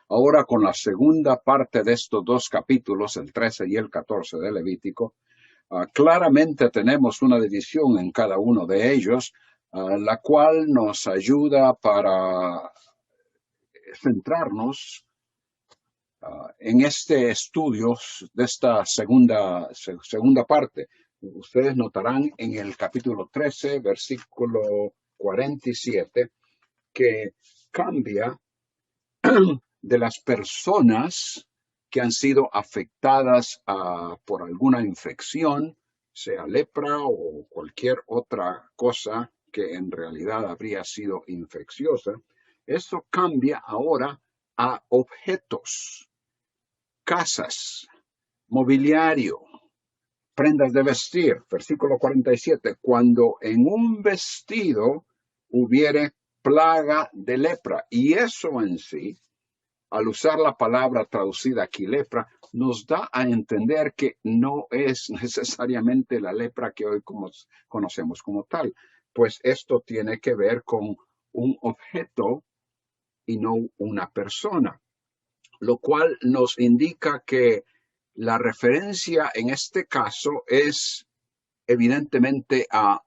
ahora con la segunda parte de estos dos capítulos, el 13 y el 14 de Levítico. Claramente tenemos una división en cada uno de ellos, la cual nos ayuda para centrarnos en este estudio de esta segunda parte. Ustedes notarán en el capítulo 13, versículo 47, que cambia de las personas que han sido afectadas por alguna infección, sea lepra o cualquier otra cosa que en realidad habría sido infecciosa. Eso cambia ahora a objetos, casas, mobiliario, prendas de vestir. Versículo 47, cuando en un vestido hubiere plaga de lepra. Y eso en sí, al usar la palabra traducida aquí lepra, nos da a entender que no es necesariamente la lepra que hoy conocemos como tal, pues esto tiene que ver con un objeto y no una persona, lo cual nos indica que la referencia en este caso es evidentemente a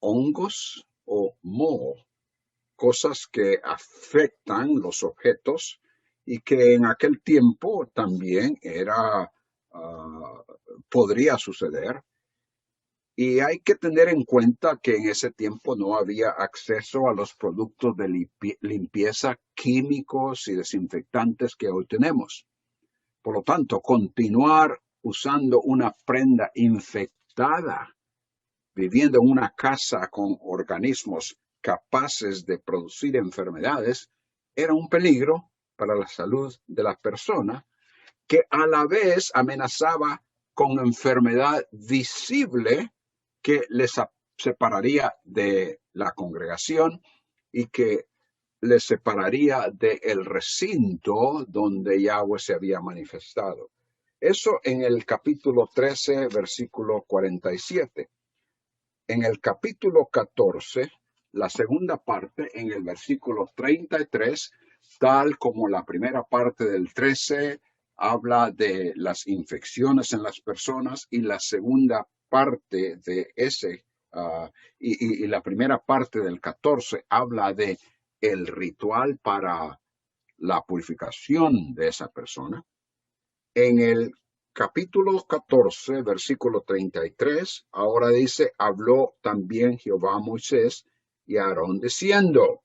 hongos o moho, cosas que afectan los objetos y que en aquel tiempo también podría suceder. Y hay que tener en cuenta que en ese tiempo no había acceso a los productos de limpieza químicos y desinfectantes que hoy tenemos. Por lo tanto, continuar usando una prenda infectada, viviendo en una casa con organismos capaces de producir enfermedades, era un peligro para la salud de la persona, que a la vez amenazaba con enfermedad visible que les separaría de la congregación y que les separaría del recinto donde Yahweh se había manifestado. Eso en el capítulo 13, versículo 47. En el capítulo 14, la segunda parte, en el versículo 33, tal como la primera parte del 13 habla de las infecciones en las personas, y la segunda parte de ese, y la primera parte del 14 habla de el ritual para la purificación de esa persona. En el capítulo 14, versículo 33, ahora dice, habló también Jehová a Moisés y a Aarón diciendo,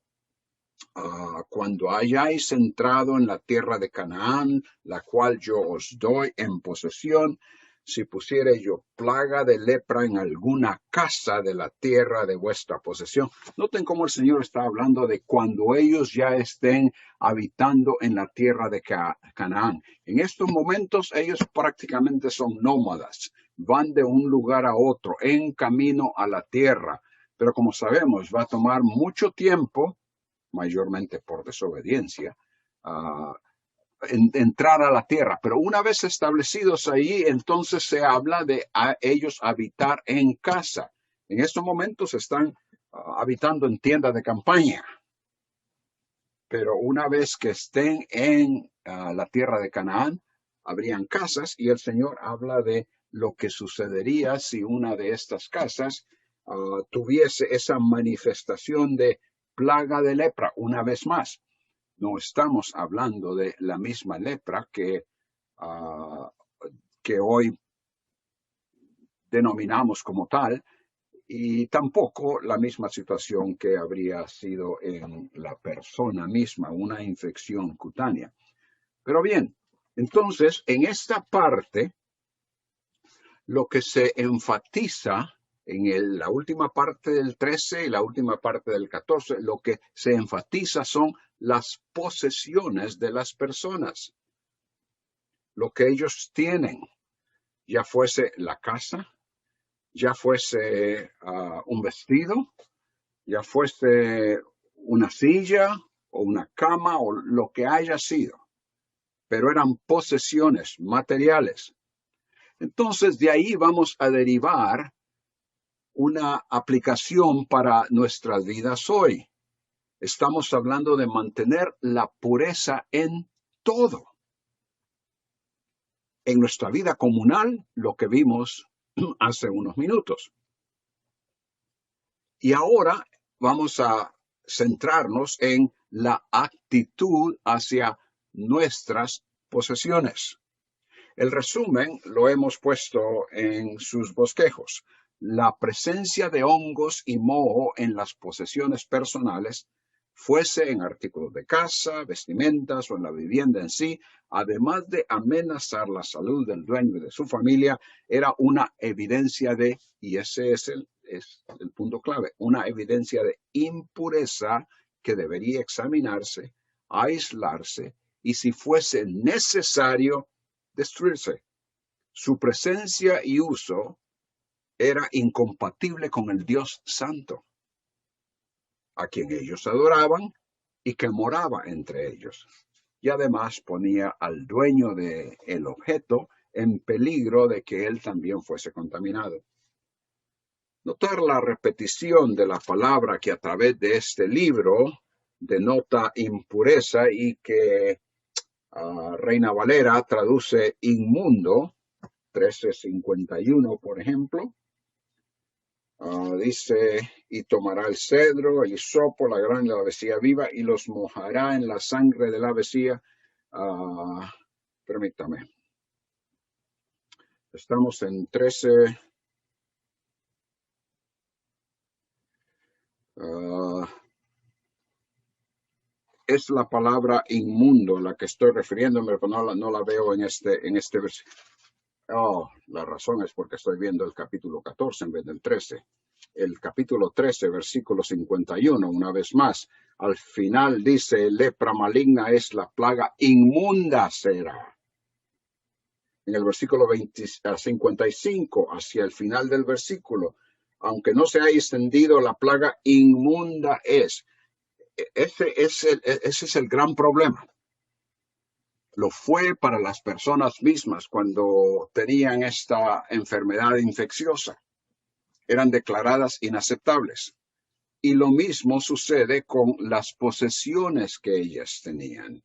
cuando hayáis entrado en la tierra de Canaán, la cual yo os doy en posesión, si pusiere yo plaga de lepra en alguna casa de la tierra de vuestra posesión. Noten cómo el Señor está hablando de cuando ellos ya estén habitando en la tierra de Canaán. En estos momentos ellos prácticamente son nómadas, van de un lugar a otro en camino a la tierra, pero como sabemos va a tomar mucho tiempo, mayormente por desobediencia, entrar a la tierra. Pero una vez establecidos ahí, entonces se habla de ellos habitar en casa. En estos momentos están habitando en tiendas de campaña. Pero una vez que estén en la tierra de Canaán, habrían casas, y el Señor habla de lo que sucedería si una de estas casas tuviese esa manifestación de plaga de lepra. Una vez más, no estamos hablando de la misma lepra que hoy denominamos como tal, y tampoco la misma situación que habría sido en la persona misma, una infección cutánea. Pero bien, entonces, en esta parte, lo que se enfatiza en la última parte del 13 y la última parte del 14, lo que se enfatiza son las posesiones de las personas, lo que ellos tienen, ya fuese la casa, ya fuese un vestido, ya fuese una silla o una cama o lo que haya sido, pero eran posesiones materiales. Entonces, de ahí vamos a derivar una aplicación para nuestras vidas hoy. Estamos hablando de mantener la pureza en todo. En nuestra vida comunal, lo que vimos hace unos minutos. Y ahora vamos a centrarnos en la actitud hacia nuestras posesiones. El resumen lo hemos puesto en sus bosquejos. La presencia de hongos y moho en las posesiones personales, fuese en artículos de casa, vestimentas o en la vivienda en sí, además de amenazar la salud del dueño y de su familia, era una evidencia de, y ese es el punto clave, una evidencia de impureza que debería examinarse, aislarse y, si fuese necesario, destruirse. Su presencia y uso era incompatible con el Dios Santo, a quien ellos adoraban y que moraba entre ellos. Y además ponía al dueño del objeto en peligro de que él también fuese contaminado. Notar la repetición de la palabra que a través de este libro denota impureza y que Reina Valera traduce inmundo, 1351, por ejemplo. Dice, y tomará el cedro, el hisopo, la grana y la avecilla viva, y los mojará en la sangre de la avecilla. Permítame. Estamos en 13. Es la palabra inmundo la que estoy refiriéndome, pero no la veo en este versículo. La razón es porque estoy viendo el capítulo 14 en vez del 13. El capítulo 13, versículo 51, una vez más, al final dice, lepra maligna es la plaga, inmunda será. En el versículo 55, hacia el final del versículo, aunque no se haya extendido la plaga, inmunda es. Ese es el gran problema. Lo fue para las personas mismas cuando tenían esta enfermedad infecciosa. Eran declaradas inaceptables. Y lo mismo sucede con las posesiones que ellas tenían.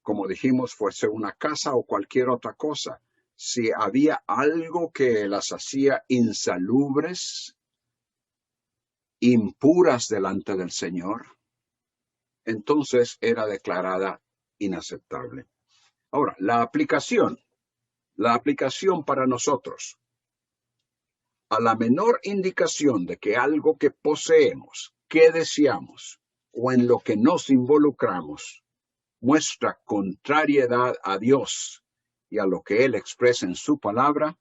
Como dijimos, fuese una casa o cualquier otra cosa. Si había algo que las hacía insalubres, impuras delante del Señor, entonces era declarada inaceptable. Ahora, la aplicación para nosotros. A la menor indicación de que algo que poseemos, que deseamos o en lo que nos involucramos muestra contrariedad a Dios y a lo que Él expresa en su palabra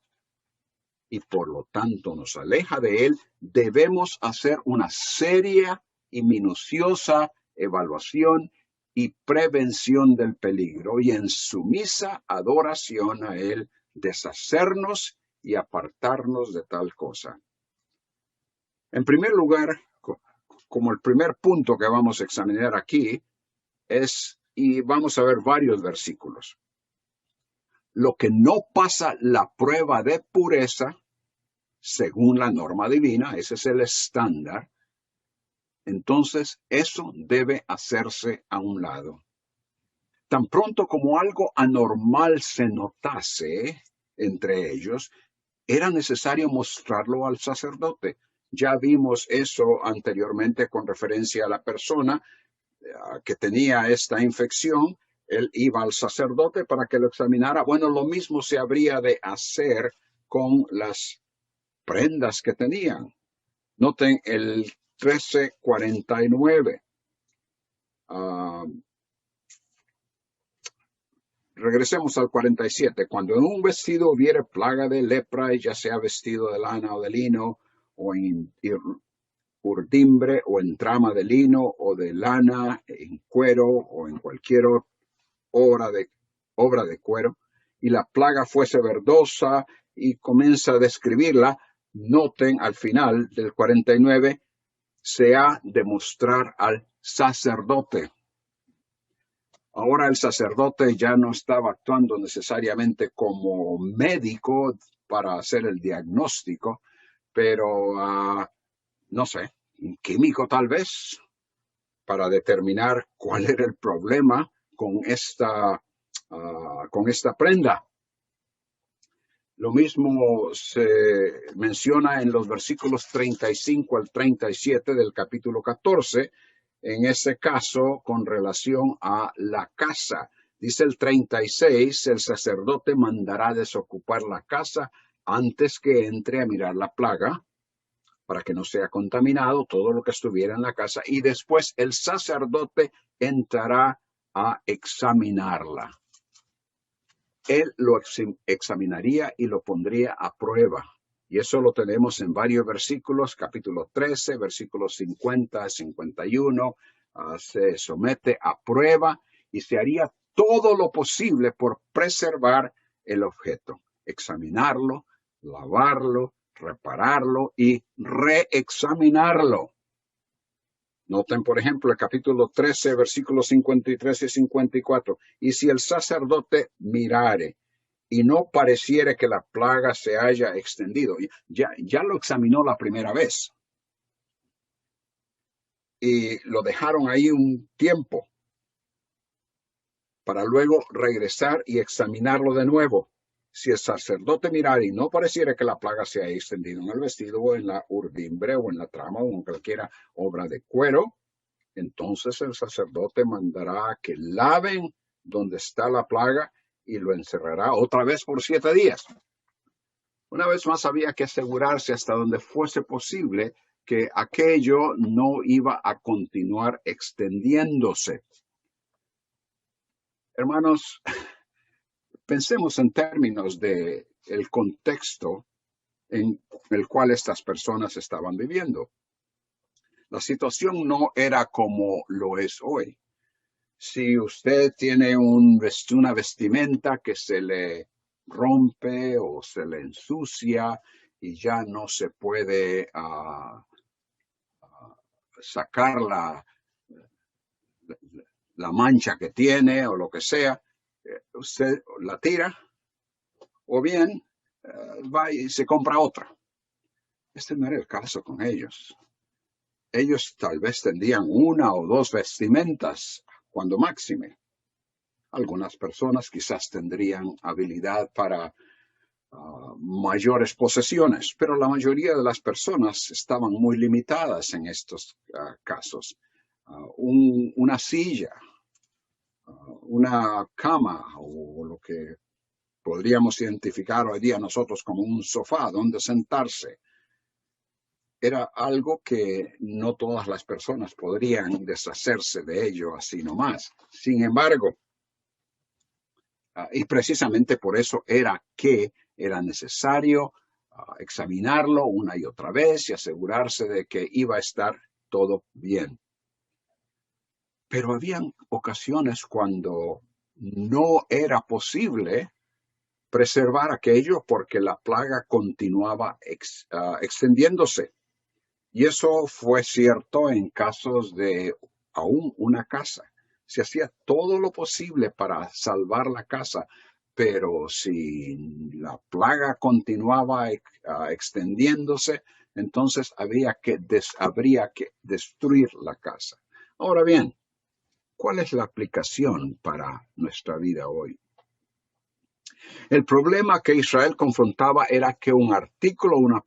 y por lo tanto nos aleja de Él, debemos hacer una seria y minuciosa evaluación y prevención del peligro y en sumisa adoración a Él deshacernos y apartarnos de tal cosa. En primer lugar, como el primer punto que vamos a examinar aquí y vamos a ver varios versículos, lo que no pasa la prueba de pureza, según la norma divina, ese es el estándar, entonces eso debe hacerse a un lado. Tan pronto como algo anormal se notase entre ellos, era necesario mostrarlo al sacerdote. Ya vimos eso anteriormente con referencia a la persona que tenía esta infección. Él iba al sacerdote para que lo examinara. Bueno, lo mismo se habría de hacer con las prendas que tenían. Noten el 1349. Regresemos al 47. Cuando en un vestido hubiere plaga de lepra, ya sea vestido de lana o de lino, o en urdimbre, o en trama de lino, o de lana, en cuero, o en cualquier obra de cuero, y la plaga fuese verdosa, y comienza a describirla, noten al final del 49, se ha de mostrar al sacerdote. Ahora el sacerdote ya no estaba actuando necesariamente como médico para hacer el diagnóstico, pero no sé, un químico tal vez, para determinar cuál era el problema con esta prenda. Lo mismo se menciona en los versículos 35 al 37 del capítulo 14, en ese caso con relación a la casa. Dice el 36, el sacerdote mandará desocupar la casa antes que entre a mirar la plaga, para que no sea contaminado todo lo que estuviera en la casa, y después el sacerdote entrará a examinarla. Él lo examinaría y lo pondría a prueba. Y eso lo tenemos en varios versículos, capítulo 13, versículos 50 a 51. Se somete a prueba y se haría todo lo posible por preservar el objeto, examinarlo, lavarlo, repararlo y reexaminarlo. Noten, por ejemplo, el capítulo 13, versículos 53 y 54. Y si el sacerdote mirare y no pareciere que la plaga se haya extendido, ya lo examinó la primera vez y lo dejaron ahí un tiempo para luego regresar y examinarlo de nuevo. Si el sacerdote mirare y no pareciera que la plaga se haya extendido en el vestido o en la urdimbre o en la trama o en cualquier obra de cuero, entonces el sacerdote mandará que laven donde está la plaga y lo encerrará otra vez por 7 días. Una vez más había que asegurarse hasta donde fuese posible que aquello no iba a continuar extendiéndose. Hermanos, pensemos en términos de el contexto en el cual estas personas estaban viviendo. La situación no era como lo es hoy. Si usted tiene una vestimenta que se le rompe o se le ensucia y ya no se puede sacar la mancha que tiene o lo que sea, usted la tira o bien va y se compra otra. Este no era el caso con ellos. Ellos tal vez tendrían 1 o 2 vestimentas, cuando máxime. Algunas personas quizás tendrían habilidad para mayores posesiones, pero la mayoría de las personas estaban muy limitadas en estos casos. Una silla, una cama o lo que podríamos identificar hoy día nosotros como un sofá donde sentarse, era algo que no todas las personas podrían deshacerse de ello así nomás. Sin embargo, y precisamente por eso era que era necesario examinarlo una y otra vez y asegurarse de que iba a estar todo bien. Pero habían ocasiones cuando no era posible preservar aquello porque la plaga continuaba extendiéndose. Y eso fue cierto en casos de aún una casa. Se hacía todo lo posible para salvar la casa, pero si la plaga continuaba extendiéndose, entonces habría que destruir la casa. Ahora bien, ¿cuál es la aplicación para nuestra vida hoy? El problema que Israel confrontaba era que un artículo o una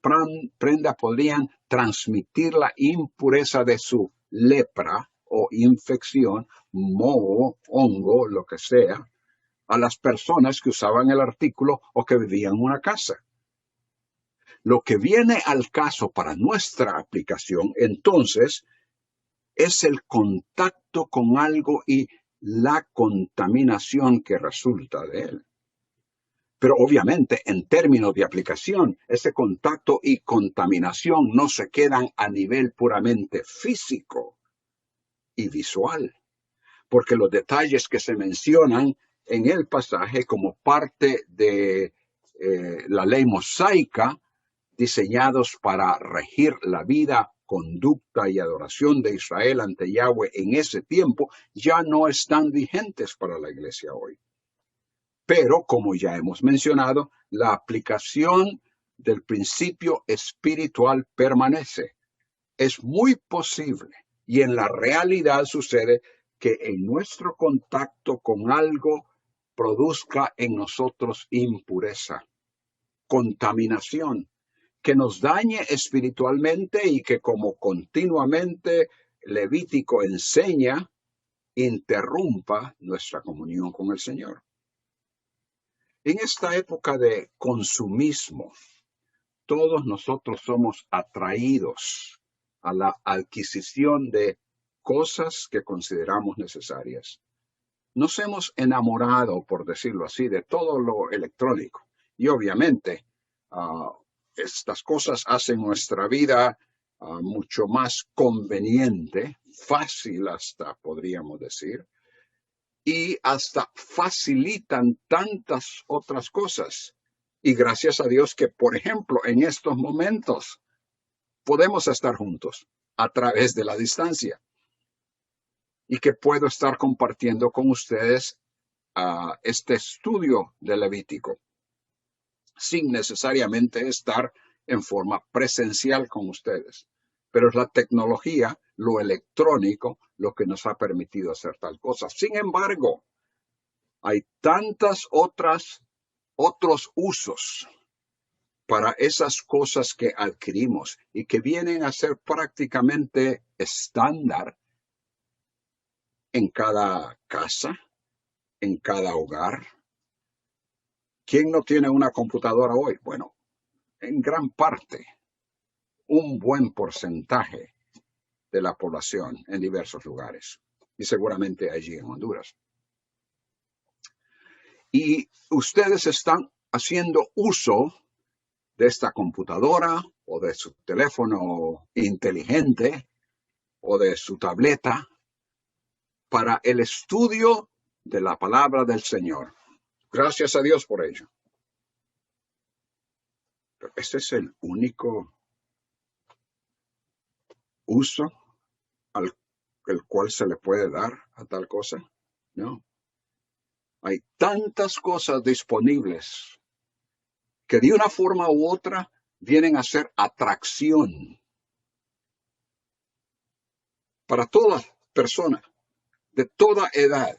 prenda podrían transmitir la impureza de su lepra o infección, moho, hongo, lo que sea, a las personas que usaban el artículo o que vivían en una casa. Lo que viene al caso para nuestra aplicación, entonces, es el contacto con algo y la contaminación que resulta de él. Pero obviamente, en términos de aplicación, ese contacto y contaminación no se quedan a nivel puramente físico y visual, porque los detalles que se mencionan en el pasaje como parte de la ley mosaica, diseñados para regir la vida, conducta y adoración de Israel ante Yahweh en ese tiempo, ya no están vigentes para la iglesia hoy. Pero, como ya hemos mencionado, la aplicación del principio espiritual permanece. Es muy posible, y en la realidad sucede, que en nuestro contacto con algo produzca en nosotros impureza, contaminación, que nos dañe espiritualmente y que, como continuamente Levítico enseña, interrumpa nuestra comunión con el Señor. En esta época de consumismo, todos nosotros somos atraídos a la adquisición de cosas que consideramos necesarias. Nos hemos enamorado, por decirlo así, de todo lo electrónico. Y obviamente, estas cosas hacen nuestra vida mucho más conveniente, fácil hasta, podríamos decir, y hasta facilitan tantas otras cosas. Y gracias a Dios que, por ejemplo, en estos momentos podemos estar juntos a través de la distancia y que puedo estar compartiendo con ustedes este estudio de Levítico sin necesariamente estar en forma presencial con ustedes. Pero es la tecnología, lo electrónico, lo que nos ha permitido hacer tal cosa. Sin embargo, hay tantas otros usos para esas cosas que adquirimos y que vienen a ser prácticamente estándar en cada casa, en cada hogar. ¿Quién no tiene una computadora hoy? Bueno, en gran parte, un buen porcentaje de la población en diversos lugares y seguramente allí en Honduras. Y ustedes están haciendo uso de esta computadora o de su teléfono inteligente o de su tableta para el estudio de la palabra del Señor. Gracias a Dios por ello. Pero ¿este es el único uso al cual se le puede dar a tal cosa? No. Hay tantas cosas disponibles que de una forma u otra vienen a ser atracción para todas personas de toda edad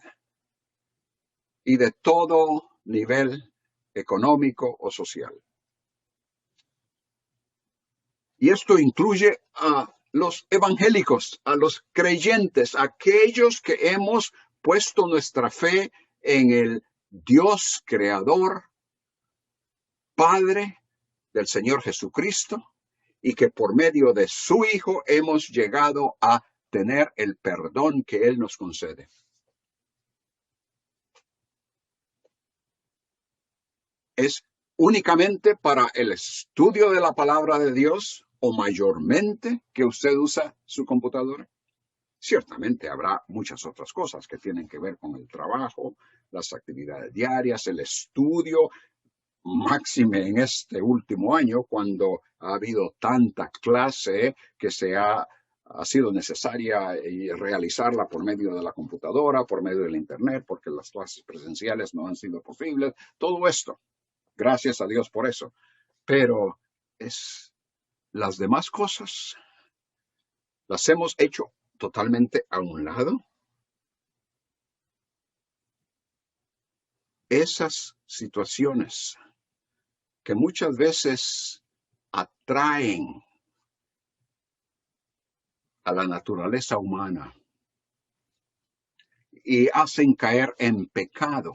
y de todo nivel económico o social. Y esto incluye a los evangélicos, a los creyentes, aquellos que hemos puesto nuestra fe en el Dios creador, Padre del Señor Jesucristo, y que por medio de su Hijo hemos llegado a tener el perdón que Él nos concede. ¿Es únicamente para el estudio de la palabra de Dios o mayormente que usted usa su computadora? Ciertamente habrá muchas otras cosas que tienen que ver con el trabajo, las actividades diarias, el estudio, máxime en este último año, cuando ha habido tanta clase que ha sido necesaria realizarla por medio de la computadora, por medio del internet, porque las clases presenciales no han sido posibles. Todo esto, gracias a Dios por eso. Pero las demás cosas las hemos hecho totalmente a un lado. Esas situaciones que muchas veces atraen a la naturaleza humana y hacen caer en pecado,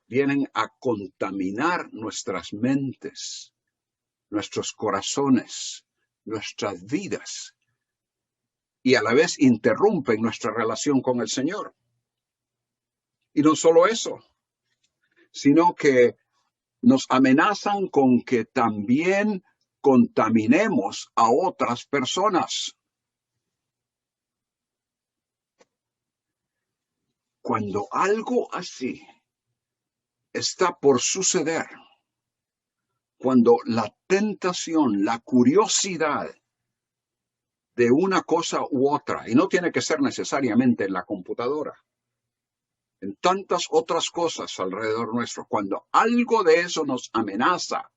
vienen a contaminar nuestras mentes, nuestros corazones, nuestras vidas, y a la vez interrumpen nuestra relación con el Señor. Y no solo eso, sino que nos amenazan con que también contaminemos a otras personas. Cuando algo así está por suceder, cuando la tentación, la curiosidad de una cosa u otra, y no tiene que ser necesariamente en la computadora, en tantas otras cosas alrededor nuestro, cuando algo de eso nos amenaza,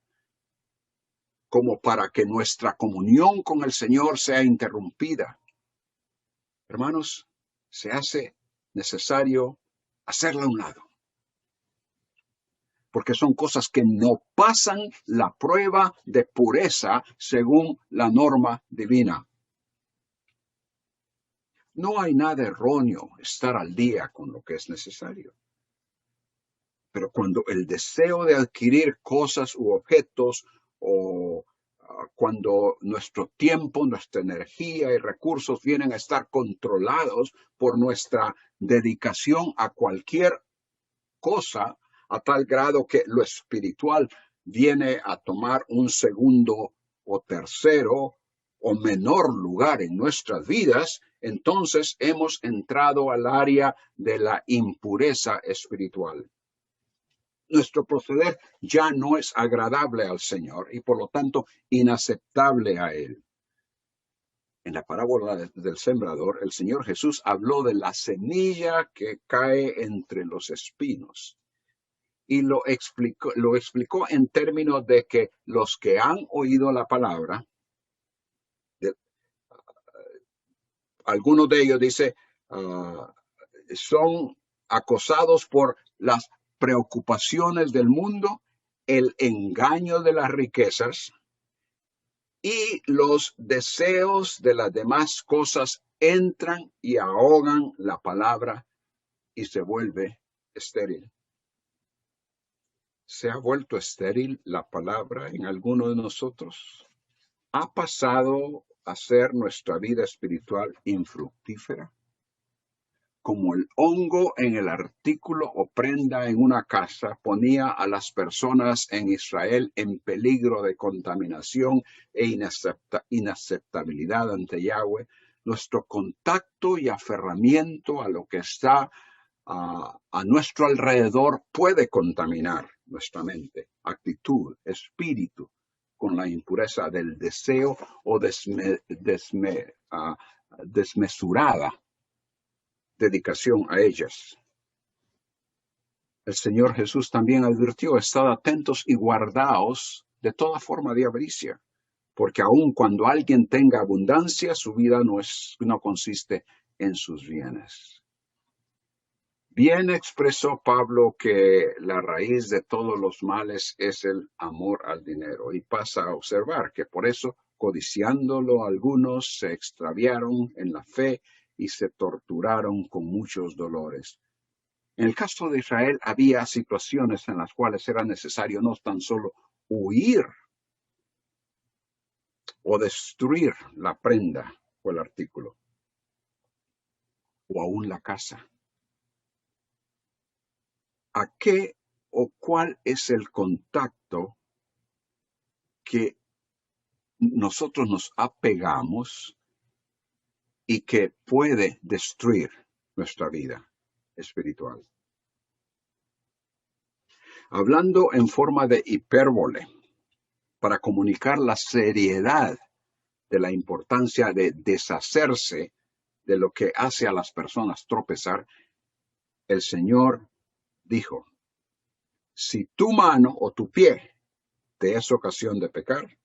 como para que nuestra comunión con el Señor sea interrumpida, hermanos, se hace necesario hacerla a un lado. Porque son cosas que no pasan la prueba de pureza según la norma divina. No hay nada erróneo estar al día con lo que es necesario. Pero cuando el deseo de adquirir cosas u objetos o cuando nuestro tiempo, nuestra energía y recursos vienen a estar controlados por nuestra dedicación a cualquier cosa, a tal grado que lo espiritual viene a tomar un segundo o tercero o menor lugar en nuestras vidas, entonces hemos entrado al área de la impureza espiritual. Nuestro proceder ya no es agradable al Señor y por lo tanto inaceptable a Él. En la parábola del sembrador, el Señor Jesús habló de la semilla que cae entre los espinos. Y lo explicó en términos de que los que han oído la palabra, algunos de ellos dice, son acosados por las preocupaciones del mundo, el engaño de las riquezas y los deseos de las demás cosas entran y ahogan la palabra y se vuelve estéril. ¿Se ha vuelto estéril la palabra en alguno de nosotros? ¿Ha pasado a ser nuestra vida espiritual infructífera? Como el hongo en el artículo o prenda en una casa ponía a las personas en Israel en peligro de contaminación e inaceptabilidad ante Yahweh, nuestro contacto y aferramiento a lo que está a nuestro alrededor puede contaminar nuestra mente, actitud, espíritu, con la impureza del deseo o desmesurada dedicación a ellas. El Señor Jesús también advirtió, estad atentos y guardaos de toda forma de avaricia, porque aun cuando alguien tenga abundancia, su vida no consiste en sus bienes. Bien expresó Pablo que la raíz de todos los males es el amor al dinero, y pasa a observar que por eso, codiciándolo, algunos se extraviaron en la fe y se torturaron con muchos dolores. En el caso de Israel había situaciones en las cuales era necesario no tan solo huir o destruir la prenda o el artículo, o aún la casa. ¿A qué o cuál es el contacto que nosotros nos apegamos y que puede destruir nuestra vida espiritual? Hablando en forma de hipérbole, para comunicar la seriedad de la importancia de deshacerse de lo que hace a las personas tropezar, el Señor dijo, si tu mano o tu pie te es ocasión de pecar,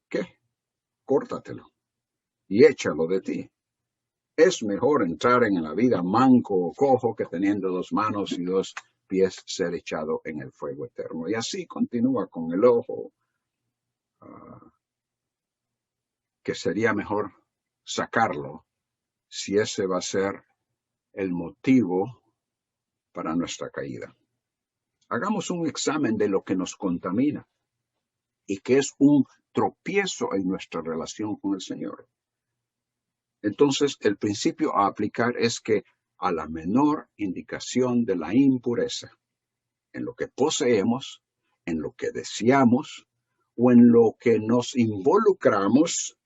¿qué? Córtatelo y échalo de ti. Es mejor entrar en la vida manco o cojo que teniendo 2 manos y 2 pies ser echado en el fuego eterno. Y así continúa con el ojo, que sería mejor sacarlo si ese va a ser el motivo para nuestra caída. Hagamos un examen de lo que nos contamina y que es un tropiezo en nuestra relación con el Señor. Entonces, el principio a aplicar es que a la menor indicación de la impureza, en lo que poseemos, en lo que deseamos o en lo que nos involucramos,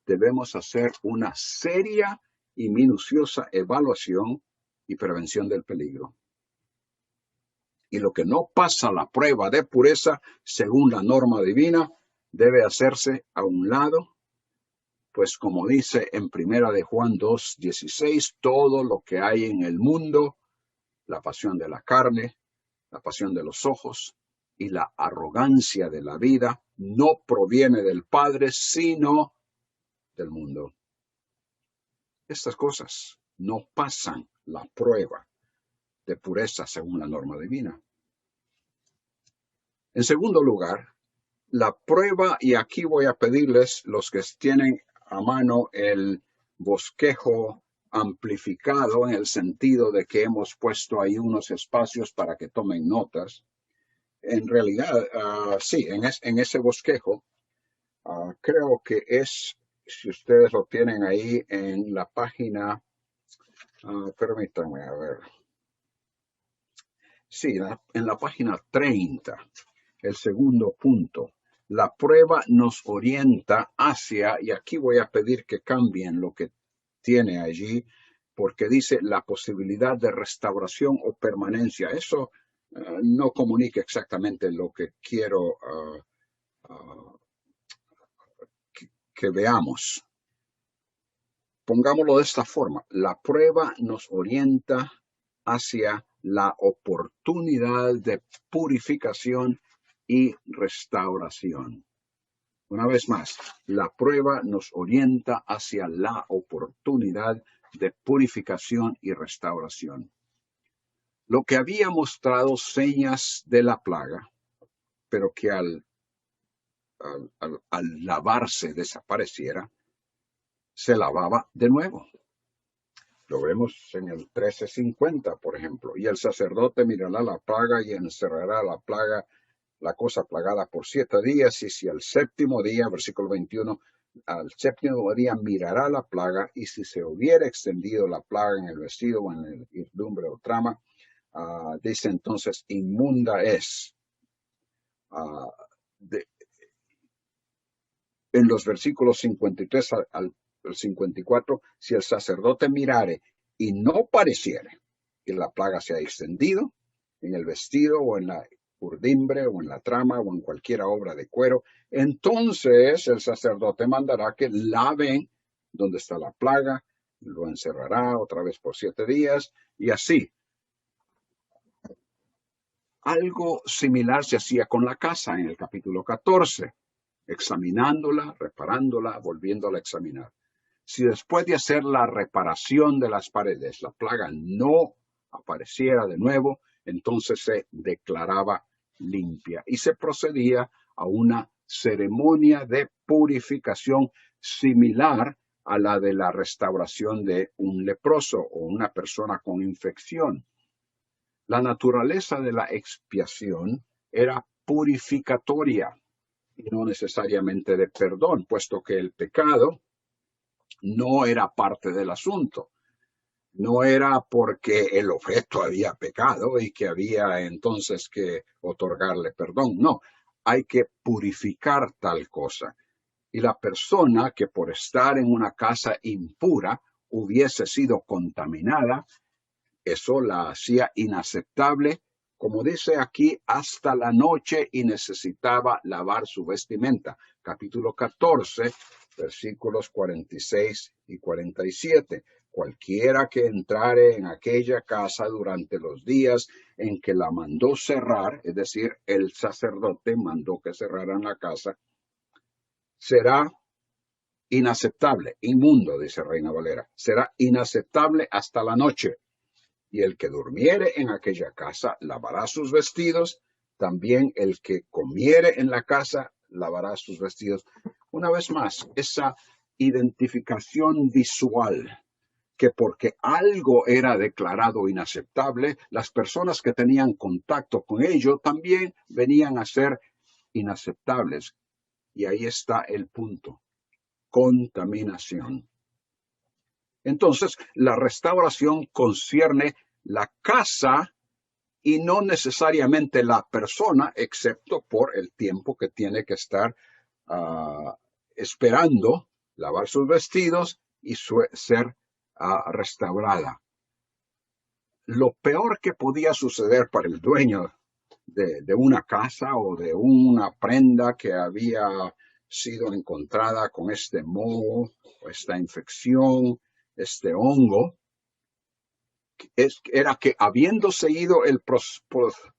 debemos hacer una seria y minuciosa evaluación y prevención del peligro. Y lo que no pasa la prueba de pureza, según la norma divina, debe hacerse a un lado, pues como dice en 1 de Juan 2:16, todo lo que hay en el mundo, la pasión de la carne, la pasión de los ojos y la arrogancia de la vida, no proviene del Padre, sino del mundo. Estas cosas no pasan la prueba de pureza según la norma divina. En segundo lugar, la prueba, y aquí voy a pedirles los que tienen a mano el bosquejo amplificado en el sentido de que hemos puesto ahí unos espacios para que tomen notas. En realidad, sí, en ese bosquejo, creo que es, si ustedes lo tienen ahí en la página, permítanme a ver. Sí, en la página 30, el segundo punto. La prueba nos orienta hacia, y aquí voy a pedir que cambien lo que tiene allí, porque dice la posibilidad de restauración o permanencia. Eso no comunica exactamente lo que quiero que veamos. Pongámoslo de esta forma. La prueba nos orienta hacia la oportunidad de purificación y restauración. Una vez más, la prueba nos orienta hacia la oportunidad de purificación y restauración. Lo que había mostrado señas de la plaga, pero que al lavarse desapareciera, se lavaba de nuevo. Lo vemos en el 13:50, por ejemplo. Y el sacerdote mirará la plaga y encerrará la cosa plagada por 7 días, y si al séptimo día, versículo 21, al séptimo día mirará la plaga, y si se hubiera extendido la plaga en el vestido o en el herrumbre o trama, dice entonces, inmunda es. En los versículos 53 al 54, si el sacerdote mirare y no pareciere que la plaga se ha extendido en el vestido o en la urdimbre o en la trama o en cualquier obra de cuero, entonces el sacerdote mandará que laven donde está la plaga, lo encerrará otra vez por 7 días y así. Algo similar se hacía con la casa en el capítulo 14, examinándola, reparándola, volviéndola a examinar. Si después de hacer la reparación de las paredes, la plaga no apareciera de nuevo, entonces se declaraba limpia y se procedía a una ceremonia de purificación similar a la de la restauración de un leproso o una persona con infección. La naturaleza de la expiación era purificatoria y no necesariamente de perdón, puesto que el pecado no era parte del asunto. No era porque el objeto había pecado y que había entonces que otorgarle perdón. No, hay que purificar tal cosa. Y la persona que por estar en una casa impura hubiese sido contaminada, eso la hacía inaceptable, como dice aquí, hasta la noche, y necesitaba lavar su vestimenta. Capítulo 14, versículos 46 y 47. Cualquiera que entrare en aquella casa durante los días en que la mandó cerrar, es decir, el sacerdote mandó que cerraran la casa, será inaceptable, inmundo, dice Reina Valera, será inaceptable hasta la noche. Y el que durmiere en aquella casa lavará sus vestidos, también el que comiere en la casa lavará sus vestidos. Una vez más, esa identificación visual, que porque algo era declarado inaceptable, las personas que tenían contacto con ello también venían a ser inaceptables. Y ahí está el punto: contaminación. Entonces, la restauración concierne la casa y no necesariamente la persona, excepto por el tiempo que tiene que estar esperando lavar sus vestidos y ser restaurada. Lo peor que podía suceder para el dueño de una casa o de una prenda que había sido encontrada con este moho, esta infección, este hongo, era que, habiendo seguido el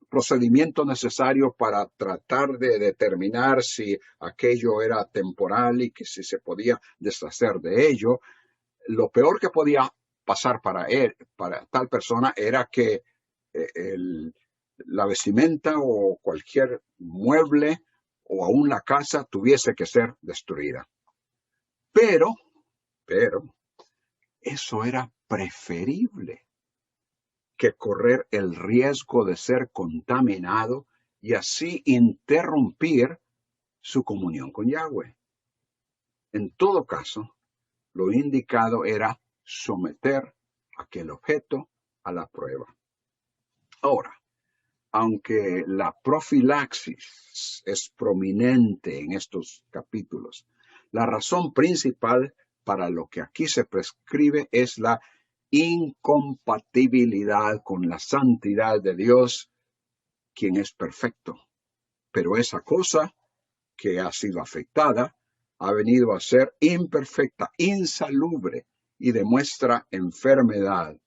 procedimiento necesario para tratar de determinar si aquello era temporal y que si se podía deshacer de ello, lo peor que podía pasar para él, para tal persona, era que la vestimenta o cualquier mueble o aún la casa tuviese que ser destruida. Pero, eso era preferible que correr el riesgo de ser contaminado y así interrumpir su comunión con Yahweh. En todo caso, lo indicado era someter aquel objeto a la prueba. Ahora, aunque la profilaxis es prominente en estos capítulos, la razón principal para lo que aquí se prescribe es la incompatibilidad con la santidad de Dios, quien es perfecto. Pero esa cosa que ha sido afectada ha venido a ser imperfecta, insalubre y demuestra enfermedad.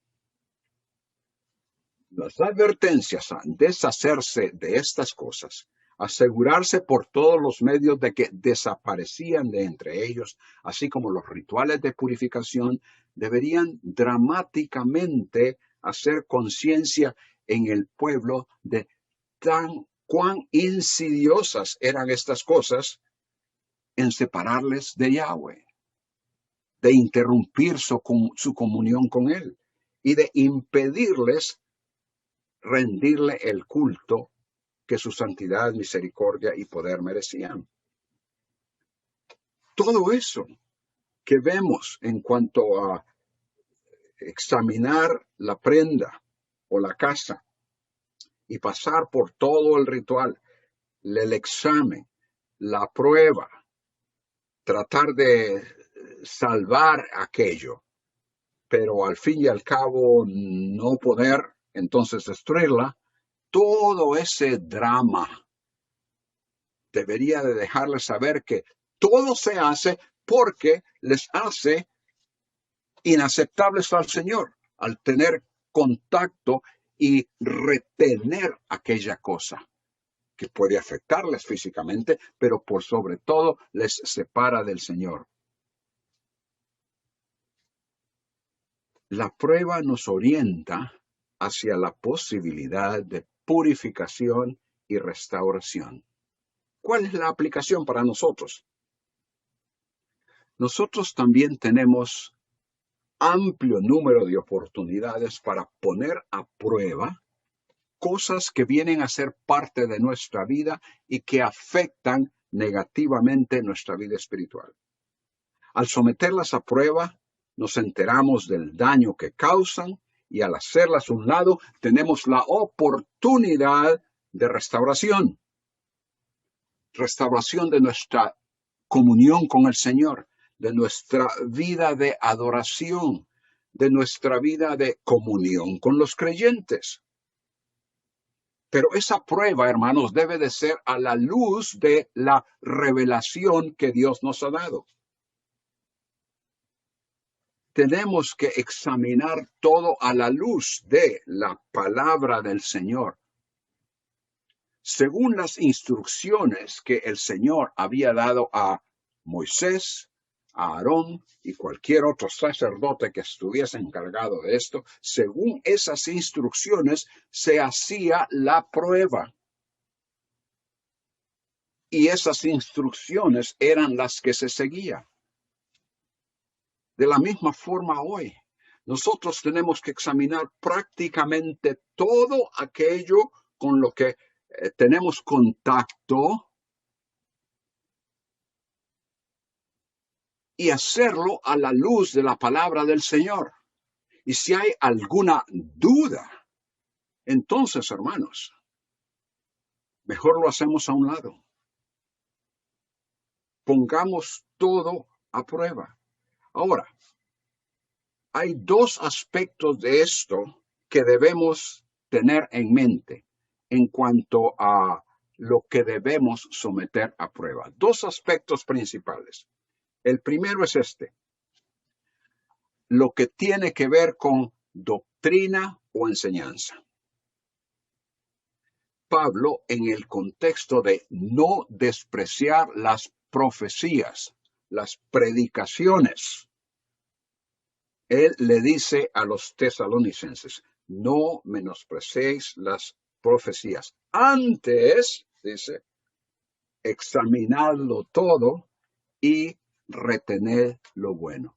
Las advertencias a deshacerse de estas cosas, asegurarse por todos los medios de que desaparecían de entre ellos, así como los rituales de purificación, deberían dramáticamente hacer conciencia en el pueblo de cuán insidiosas eran estas cosas en separarles de Yahweh, de interrumpir su comunión con Él y de impedirles rendirle el culto que su santidad, misericordia y poder merecían. Todo eso que vemos en cuanto a examinar la prenda o la casa y pasar por todo el ritual, el examen, la prueba, tratar de salvar aquello, pero al fin y al cabo no poder entonces destruirla, todo ese drama debería de dejarles saber que todo se hace porque les hace inaceptables al Señor, al tener contacto y retener aquella cosa que puede afectarles físicamente, pero por sobre todo les separa del Señor. La prueba nos orienta hacia la posibilidad de purificación y restauración. ¿Cuál es la aplicación para nosotros? Nosotros también tenemos amplio número de oportunidades para poner a prueba cosas que vienen a ser parte de nuestra vida y que afectan negativamente nuestra vida espiritual. Al someterlas a prueba, nos enteramos del daño que causan y al hacerlas a un lado, tenemos la oportunidad de restauración. Restauración de nuestra comunión con el Señor, de nuestra vida de adoración, de nuestra vida de comunión con los creyentes. Pero esa prueba, hermanos, debe de ser a la luz de la revelación que Dios nos ha dado. Tenemos que examinar todo a la luz de la palabra del Señor. Según las instrucciones que el Señor había dado a Moisés, a Aarón y cualquier otro sacerdote que estuviese encargado de esto, según esas instrucciones se hacía la prueba. Y esas instrucciones eran las que se seguían. De la misma forma hoy, nosotros tenemos que examinar prácticamente todo aquello con lo que tenemos contacto y hacerlo a la luz de la palabra del Señor. Y si hay alguna duda, entonces, hermanos, mejor lo hacemos a un lado. Pongamos todo a prueba. Ahora, hay dos aspectos de esto que debemos tener en mente en cuanto a lo que debemos someter a prueba. Dos aspectos principales. El primero es este, lo que tiene que ver con doctrina o enseñanza. Pablo, en el contexto de no despreciar las profecías, las predicaciones, él le dice a los tesalonicenses, no menosprecéis las profecías. Antes, dice, examinadlo todo y retened lo bueno.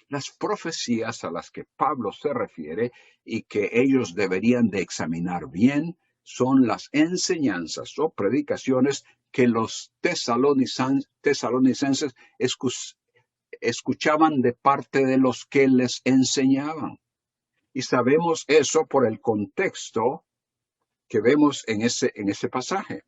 Las profecías a las que Pablo se refiere y que ellos deberían de examinar bien son las enseñanzas o predicaciones que los tesalonicenses escuchaban de parte de los que les enseñaban. Y sabemos eso por el contexto que vemos en ese pasaje.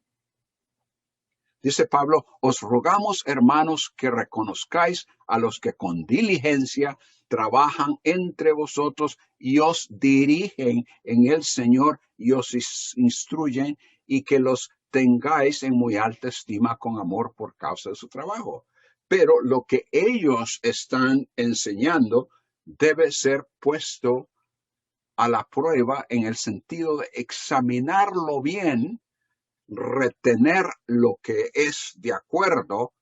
Dice Pablo, os rogamos, hermanos, que reconozcáis a los que con diligencia trabajan entre vosotros y os dirigen en el Señor y os instruyen, y que los tengáis en muy alta estima con amor por causa de su trabajo. Pero lo que ellos están enseñando debe ser puesto a la prueba en el sentido de examinarlo bien, retener lo que es de acuerdo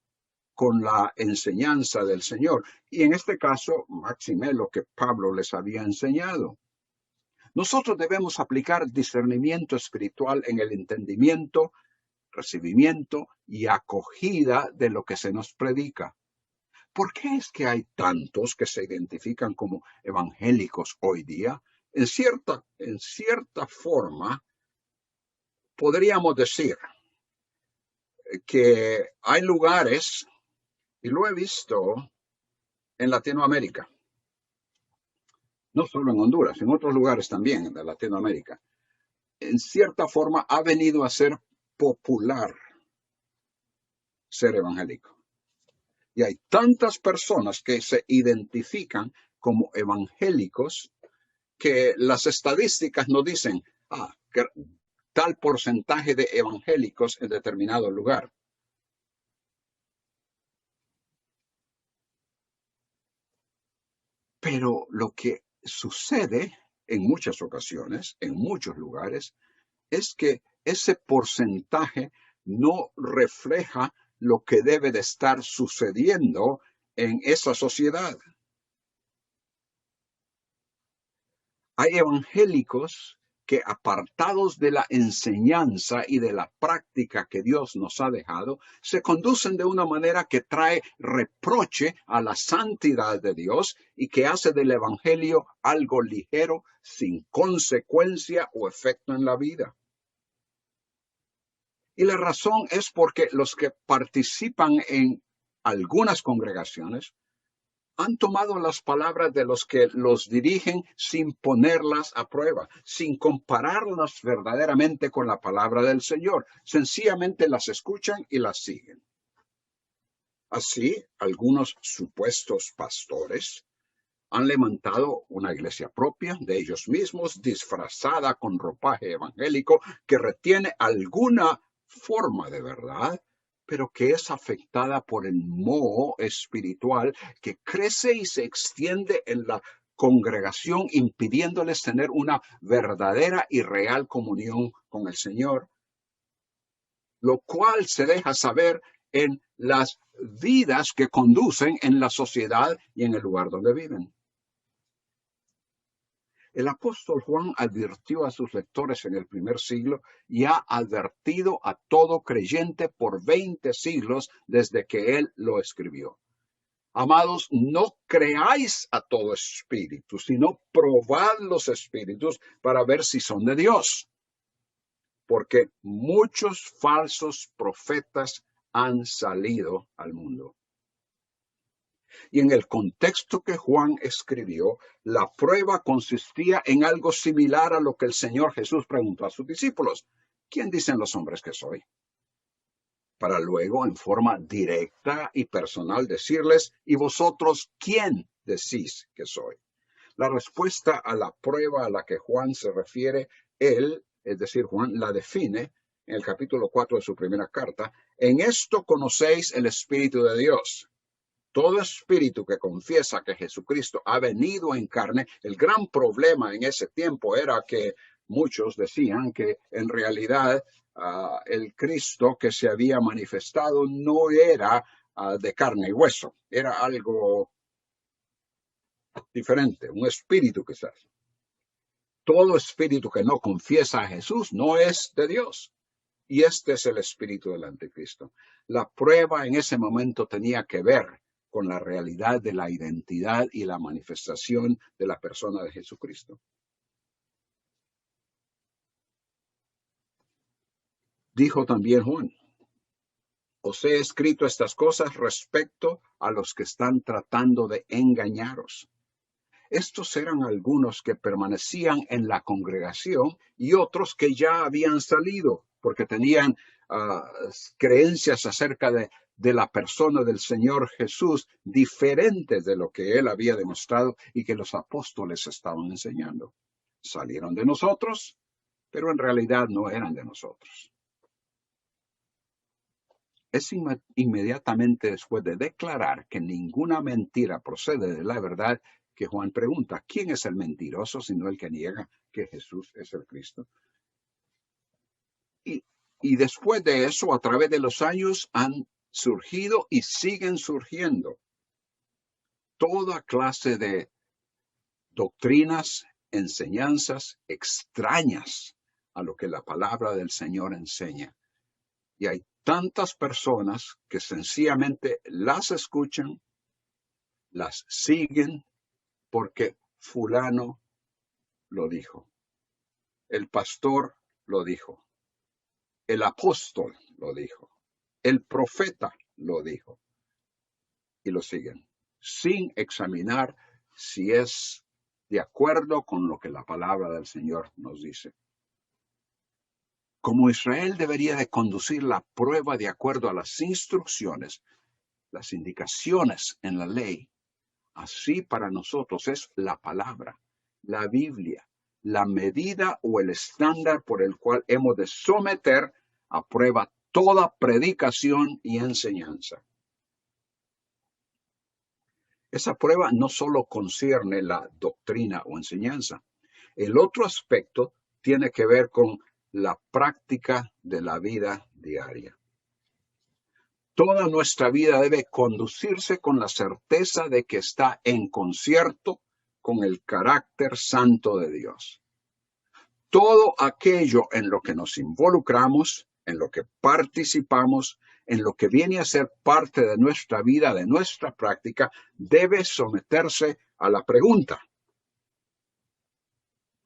con la enseñanza del Señor. Y en este caso, máxime lo que Pablo les había enseñado. Nosotros debemos aplicar discernimiento espiritual en el entendimiento, recibimiento y acogida de lo que se nos predica. ¿Por qué es que hay tantos que se identifican como evangélicos hoy día? En cierta forma, podríamos decir que hay lugares, y lo he visto en Latinoamérica, no solo en Honduras, en otros lugares también de Latinoamérica, en cierta forma ha venido a ser popular ser evangélico. Y hay tantas personas que se identifican como evangélicos que las estadísticas nos dicen, que tal porcentaje de evangélicos en determinado lugar. Pero lo que sucede en muchas ocasiones, en muchos lugares, es que ese porcentaje no refleja lo que debe de estar sucediendo en esa sociedad. Hay evangélicos que, apartados de la enseñanza y de la práctica que Dios nos ha dejado, se conducen de una manera que trae reproche a la santidad de Dios y que hace del evangelio algo ligero, sin consecuencia o efecto en la vida. Y la razón es porque los que participan en algunas congregaciones han tomado las palabras de los que los dirigen sin ponerlas a prueba, sin compararlas verdaderamente con la palabra del Señor. Sencillamente las escuchan y las siguen. Así, algunos supuestos pastores han levantado una iglesia propia de ellos mismos, disfrazada con ropaje evangélico, que retiene alguna forma de verdad, pero que es afectada por el moho espiritual que crece y se extiende en la congregación, impidiéndoles tener una verdadera y real comunión con el Señor, lo cual se deja saber en las vidas que conducen en la sociedad y en el lugar donde viven. El apóstol Juan advirtió a sus lectores en el primer siglo y ha advertido a todo creyente por 20 siglos desde que él lo escribió. Amados, no creáis a todo espíritu, sino probad los espíritus para ver si son de Dios. Porque muchos falsos profetas han salido al mundo. Y en el contexto que Juan escribió, la prueba consistía en algo similar a lo que el Señor Jesús preguntó a sus discípulos. ¿Quién dicen los hombres que soy? Para luego, en forma directa y personal, decirles, ¿y vosotros quién decís que soy? La respuesta a la prueba a la que Juan se refiere, él, es decir, Juan, la define en el capítulo 4 de su primera carta. En esto conocéis el Espíritu de Dios. Todo espíritu que confiesa que Jesucristo ha venido en carne, el gran problema en ese tiempo era que muchos decían que en realidad el Cristo que se había manifestado no era de carne y hueso, era algo diferente, un espíritu quizás. Todo espíritu que no confiesa a Jesús no es de Dios. Y este es el espíritu del anticristo. La prueba en ese momento tenía que ver con la realidad de la identidad y la manifestación de la persona de Jesucristo. Dijo también Juan: os he escrito estas cosas respecto a los que están tratando de engañaros. Estos eran algunos que permanecían en la congregación y otros que ya habían salido porque tenían creencias acerca de la persona del Señor Jesús diferentes de lo que él había demostrado y que los apóstoles estaban enseñando. Salieron de nosotros, pero en realidad no eran de nosotros. Es inmediatamente después de declarar que ninguna mentira procede de la verdad que Juan pregunta: ¿quién es el mentiroso sino el que niega que Jesús es el Cristo? Y después de eso, a través de los años, han surgido y siguen surgiendo toda clase de doctrinas, enseñanzas extrañas a lo que la palabra del Señor enseña. Y hay tantas personas que sencillamente las escuchan, las siguen porque fulano lo dijo, el pastor lo dijo, el apóstol lo dijo, el profeta lo dijo, y lo siguen sin examinar si es de acuerdo con lo que la palabra del Señor nos dice. Como Israel debería de conducir la prueba de acuerdo a las instrucciones, las indicaciones en la ley, así para nosotros es la palabra, la Biblia, la medida o el estándar por el cual hemos de someter a prueba toda predicación y enseñanza. Esa prueba no solo concierne la doctrina o enseñanza. El otro aspecto tiene que ver con la práctica de la vida diaria. Toda nuestra vida debe conducirse con la certeza de que está en concierto con el carácter santo de Dios. Todo aquello en lo que nos involucramos, en lo que participamos, en lo que viene a ser parte de nuestra vida, de nuestra práctica, debe someterse a la pregunta: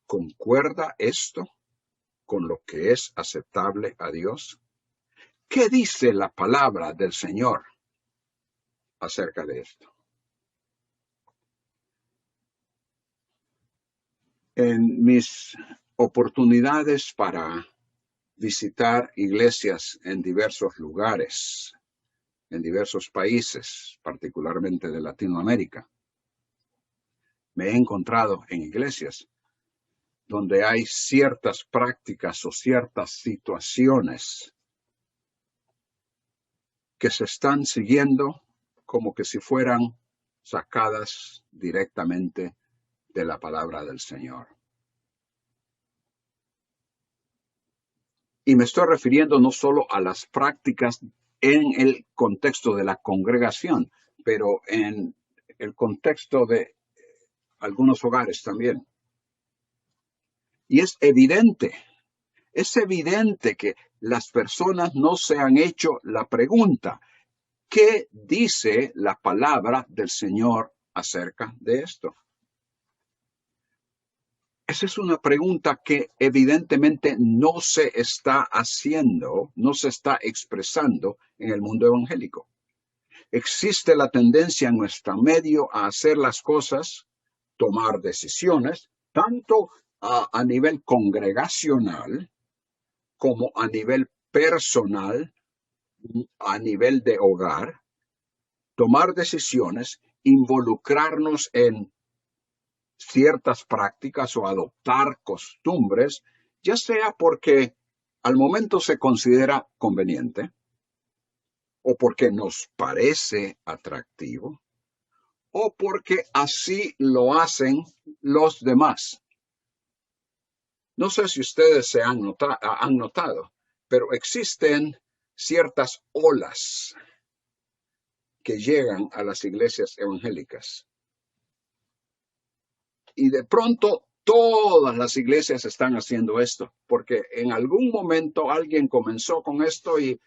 ¿concuerda esto con lo que es aceptable a Dios? ¿Qué dice la palabra del Señor acerca de esto? En mis oportunidades para visitar iglesias en diversos lugares, en diversos países, particularmente de Latinoamérica, me he encontrado en iglesias donde hay ciertas prácticas o ciertas situaciones que se están siguiendo como que si fueran sacadas directamente de la palabra del Señor. Y me estoy refiriendo no solo a las prácticas en el contexto de la congregación, pero en el contexto de algunos hogares también. Y es evidente que las personas no se han hecho la pregunta: ¿qué dice la palabra del Señor acerca de esto? Esa es una pregunta que evidentemente no se está haciendo, no se está expresando en el mundo evangélico. Existe la tendencia en nuestro medio a hacer las cosas, tomar decisiones, tanto a nivel congregacional como a nivel personal, a nivel de hogar, tomar decisiones, involucrarnos en ciertas prácticas o adoptar costumbres, ya sea porque al momento se considera conveniente o porque nos parece atractivo o porque así lo hacen los demás. No sé si ustedes se han notado, pero existen ciertas olas que llegan a las iglesias evangélicas. Y de pronto todas las iglesias están haciendo esto, porque en algún momento alguien comenzó con esto y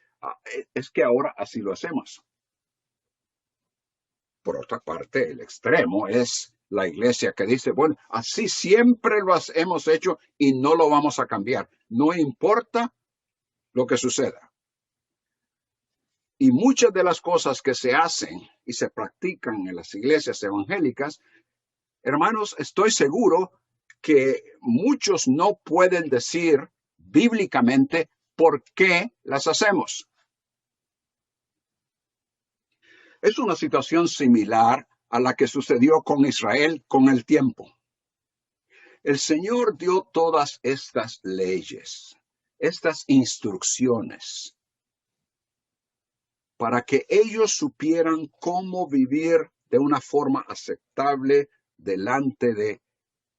es que ahora así lo hacemos. Por otra parte, el extremo es la iglesia que dice, bueno, así siempre lo hemos hecho y no lo vamos a cambiar. No importa lo que suceda. Y muchas de las cosas que se hacen y se practican en las iglesias evangélicas, hermanos, estoy seguro que muchos no pueden decir bíblicamente por qué las hacemos. Es una situación similar a la que sucedió con Israel con el tiempo. El Señor dio todas estas leyes, estas instrucciones, para que ellos supieran cómo vivir de una forma aceptable delante de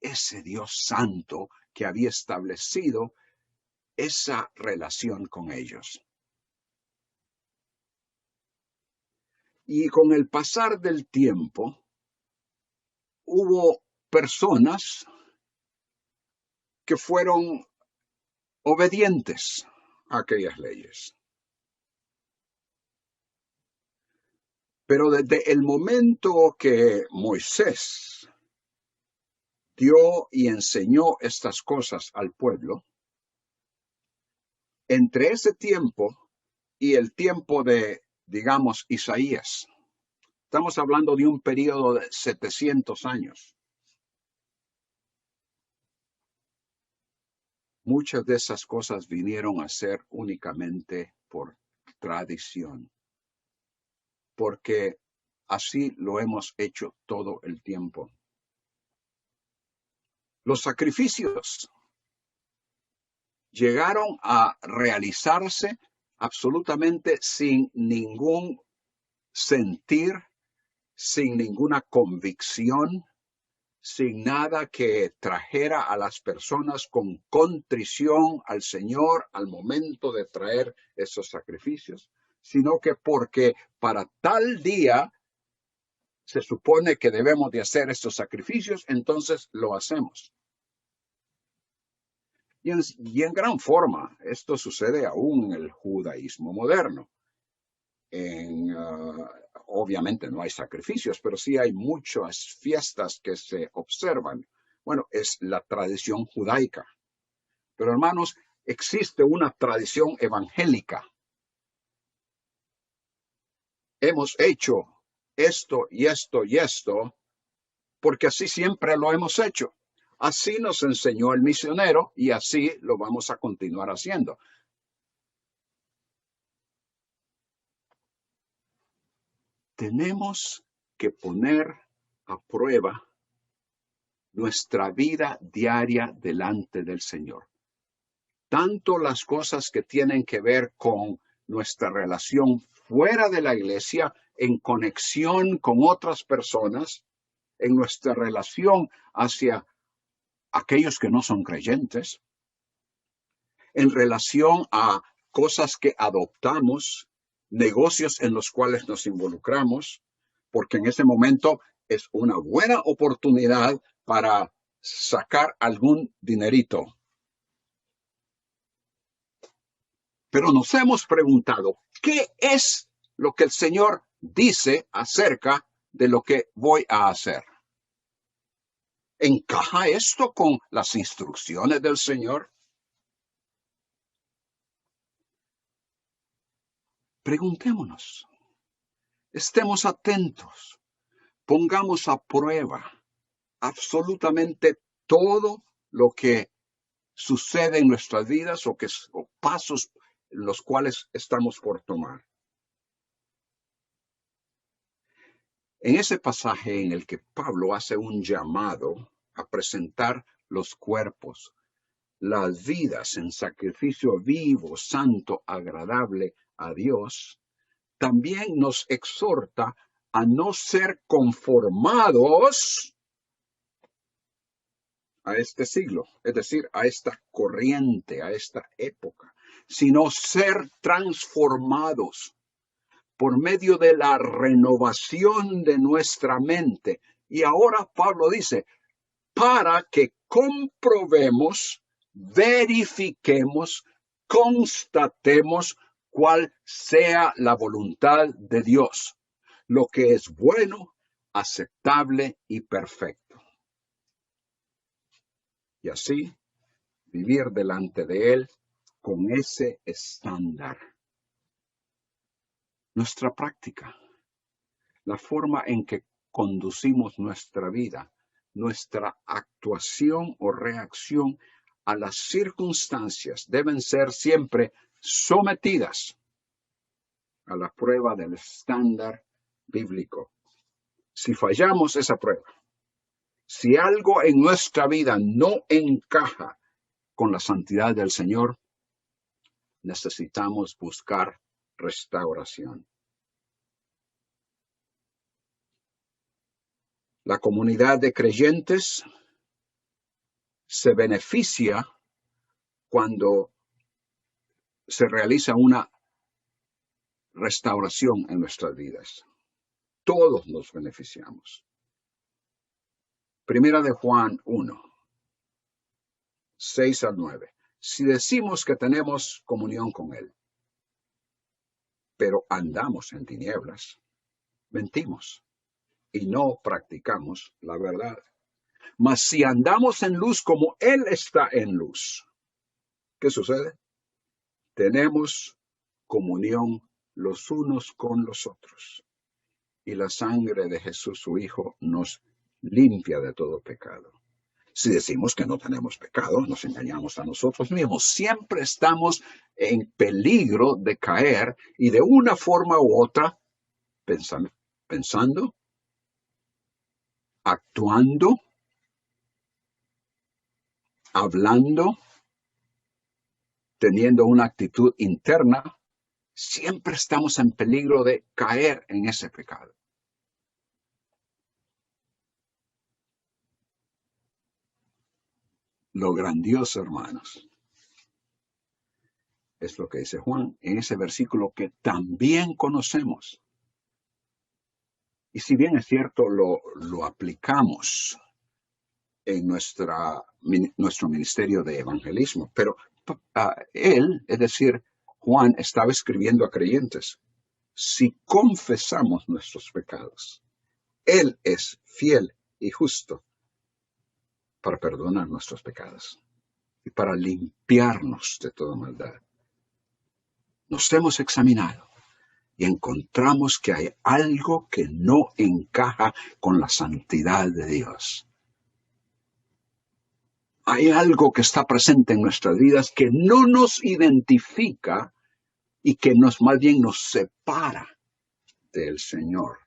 ese Dios santo que había establecido esa relación con ellos. Y con el pasar del tiempo, hubo personas que fueron obedientes a aquellas leyes. Pero desde el momento que Moisés dio y enseñó estas cosas al pueblo, entre ese tiempo y el tiempo de, digamos, Isaías, estamos hablando de un periodo de 700 años. Muchas de esas cosas vinieron a ser únicamente por tradición, porque así lo hemos hecho todo el tiempo. Los sacrificios llegaron a realizarse absolutamente sin ningún sentir, sin ninguna convicción, sin nada que trajera a las personas con contrición al Señor al momento de traer esos sacrificios, sino que porque para tal día se supone que debemos de hacer estos sacrificios, entonces lo hacemos. Y en gran forma, esto sucede aún en el judaísmo moderno. Obviamente no hay sacrificios, pero sí hay muchas fiestas que se observan. Bueno, es la tradición judaica. Pero hermanos, existe una tradición evangélica. Hemos hecho esto y esto y esto porque así siempre lo hemos hecho. Así nos enseñó el misionero y así lo vamos a continuar haciendo. Tenemos que poner a prueba nuestra vida diaria delante del Señor. Tanto las cosas que tienen que ver con nuestra relación fuera de la iglesia, en conexión con otras personas, en nuestra relación hacia aquellos que no son creyentes, en relación a cosas que adoptamos, negocios en los cuales nos involucramos, porque en ese momento es una buena oportunidad para sacar algún dinerito. Pero nos hemos preguntado, ¿qué es lo que el Señor dice acerca de lo que voy a hacer? ¿Encaja esto con las instrucciones del Señor? Preguntémonos, estemos atentos, pongamos a prueba absolutamente todo lo que sucede en nuestras vidas o pasos en los cuales estamos por tomar. En ese pasaje en el que Pablo hace un llamado a presentar los cuerpos, las vidas en sacrificio vivo, santo, agradable a Dios, también nos exhorta a no ser conformados a este siglo, es decir, a esta corriente, a esta época, sino ser transformados por medio de la renovación de nuestra mente. Y ahora Pablo dice, para que comprobemos, verifiquemos, constatemos cuál sea la voluntad de Dios, lo que es bueno, aceptable y perfecto. Y así vivir delante de Él con ese estándar. Nuestra práctica, la forma en que conducimos nuestra vida, nuestra actuación o reacción a las circunstancias deben ser siempre sometidas a la prueba del estándar bíblico. Si fallamos esa prueba, si algo en nuestra vida no encaja con la santidad del Señor, necesitamos buscar restauración. La comunidad de creyentes se beneficia cuando se realiza una restauración en nuestras vidas. Todos nos beneficiamos. Primera de Juan 1, 6 al 9. Si decimos que tenemos comunión con Él, pero andamos en tinieblas, mentimos y no practicamos la verdad. Mas si andamos en luz como Él está en luz, ¿qué sucede? Tenemos comunión los unos con los otros. Y la sangre de Jesús, su Hijo, nos limpia de todo pecado. Si decimos que no tenemos pecado, nos engañamos a nosotros mismos. Siempre estamos en peligro de caer y de una forma u otra, pensando, actuando, hablando, teniendo una actitud interna, siempre estamos en peligro de caer en ese pecado. Lo grandioso, hermanos, es lo que dice Juan en ese versículo que también conocemos. Y si bien es cierto, lo aplicamos en nuestro ministerio de evangelismo, pero él, es decir, Juan, estaba escribiendo a creyentes. Si confesamos nuestros pecados, Él es fiel y justo para perdonar nuestros pecados y para limpiarnos de toda maldad. Nos hemos examinado y encontramos que hay algo que no encaja con la santidad de Dios. Hay algo que está presente en nuestras vidas que no nos identifica y que más bien nos separa del Señor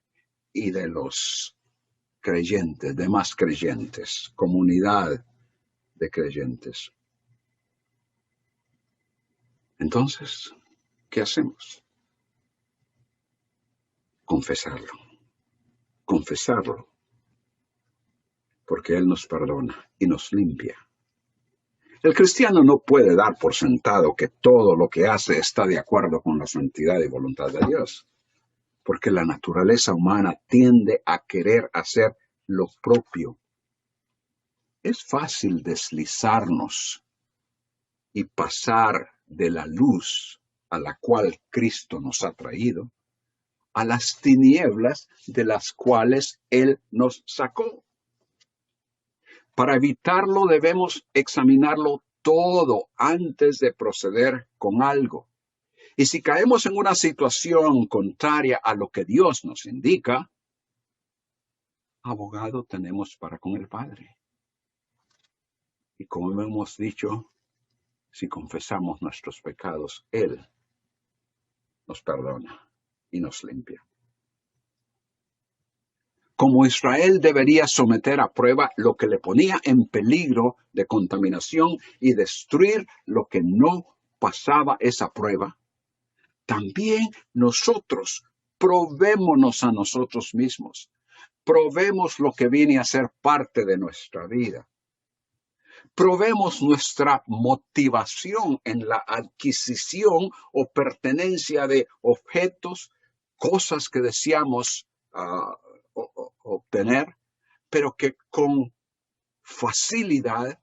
y de los creyentes, demás creyentes, comunidad de creyentes. Entonces, ¿qué hacemos? Confesarlo, porque Él nos perdona y nos limpia. El cristiano no puede dar por sentado que todo lo que hace está de acuerdo con la santidad y voluntad de Dios, porque la naturaleza humana tiende a querer hacer lo propio. Es fácil deslizarnos y pasar de la luz a la cual Cristo nos ha traído a las tinieblas de las cuales Él nos sacó. Para evitarlo debemos examinarlo todo antes de proceder con algo. Y si caemos en una situación contraria a lo que Dios nos indica, abogado tenemos para con el Padre. Y como hemos dicho, si confesamos nuestros pecados, Él nos perdona y nos limpia. Como Israel debería someter a prueba lo que le ponía en peligro de contaminación y destruir lo que no pasaba esa prueba, también nosotros probémonos a nosotros mismos. Probemos lo que viene a ser parte de nuestra vida. Probemos nuestra motivación en la adquisición o pertenencia de objetos, cosas que deseamos obtener, pero que con facilidad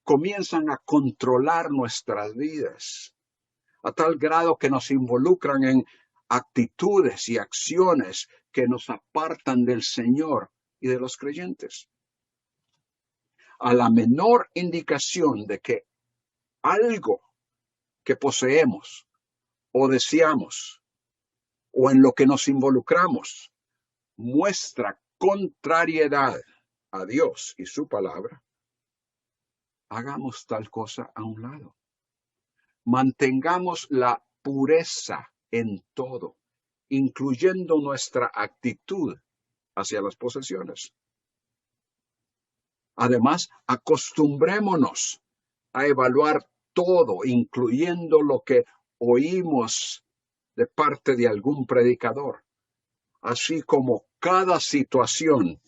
comienzan a controlar nuestras vidas, a tal grado que nos involucran en actitudes y acciones que nos apartan del Señor y de los creyentes. A la menor indicación de que algo que poseemos o deseamos o en lo que nos involucramos muestra contrariedad a Dios y su palabra, hagamos tal cosa a un lado. Mantengamos la pureza en todo, incluyendo nuestra actitud hacia las posesiones. Además, acostumbrémonos a evaluar todo, incluyendo lo que oímos de parte de algún predicador, así como cada situación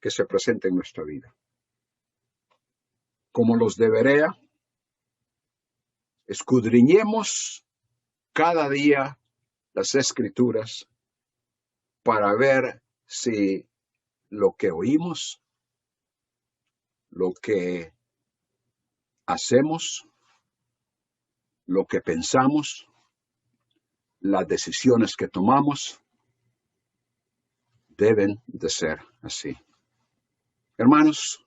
que se presenta en nuestra vida. Como los de Berea, escudriñemos cada día las Escrituras para ver si lo que oímos, lo que hacemos, lo que pensamos, las decisiones que tomamos, deben de ser así. Hermanos,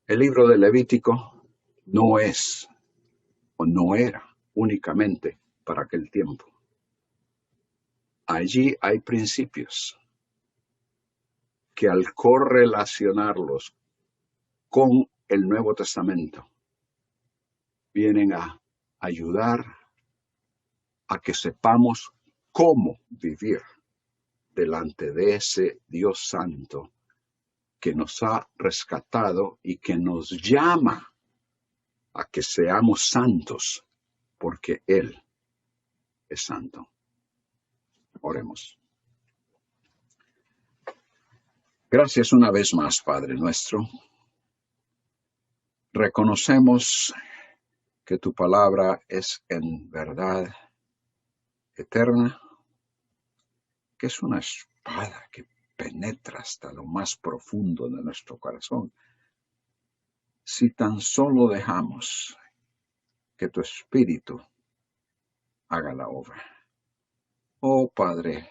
el libro de Levítico no es o no era únicamente para aquel tiempo. Allí hay principios que al correlacionarlos con el Nuevo Testamento vienen a ayudar a que sepamos cómo vivir delante de ese Dios Santo que nos ha rescatado y que nos llama a que seamos santos, porque Él es santo. Oremos. Gracias una vez más, Padre nuestro. Reconocemos que tu palabra es en verdad eterna, que es una espada que penetra hasta lo más profundo de nuestro corazón. Si tan solo dejamos que tu Espíritu haga la obra. Oh Padre,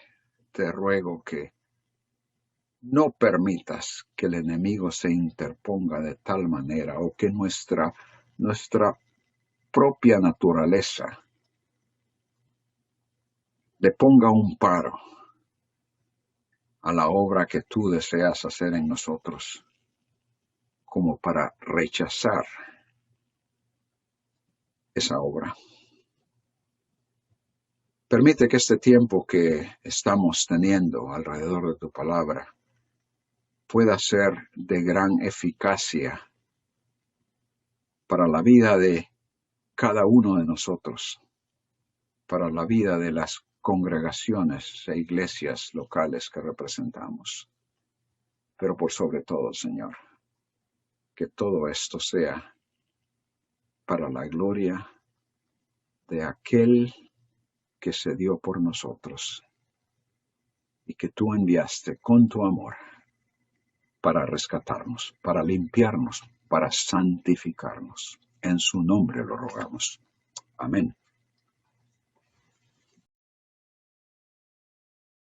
te ruego que no permitas que el enemigo se interponga de tal manera o que nuestra propia naturaleza le ponga un paro a la obra que tú deseas hacer en nosotros, como para rechazar esa obra. Permite que este tiempo que estamos teniendo alrededor de tu palabra pueda ser de gran eficacia para la vida de cada uno de nosotros, para la vida de las congregaciones e iglesias locales que representamos. Pero por sobre todo, Señor, que todo esto sea para la gloria de aquel que se dio por nosotros y que tú enviaste con tu amor para rescatarnos, para limpiarnos, para santificarnos. En su nombre lo rogamos. Amén.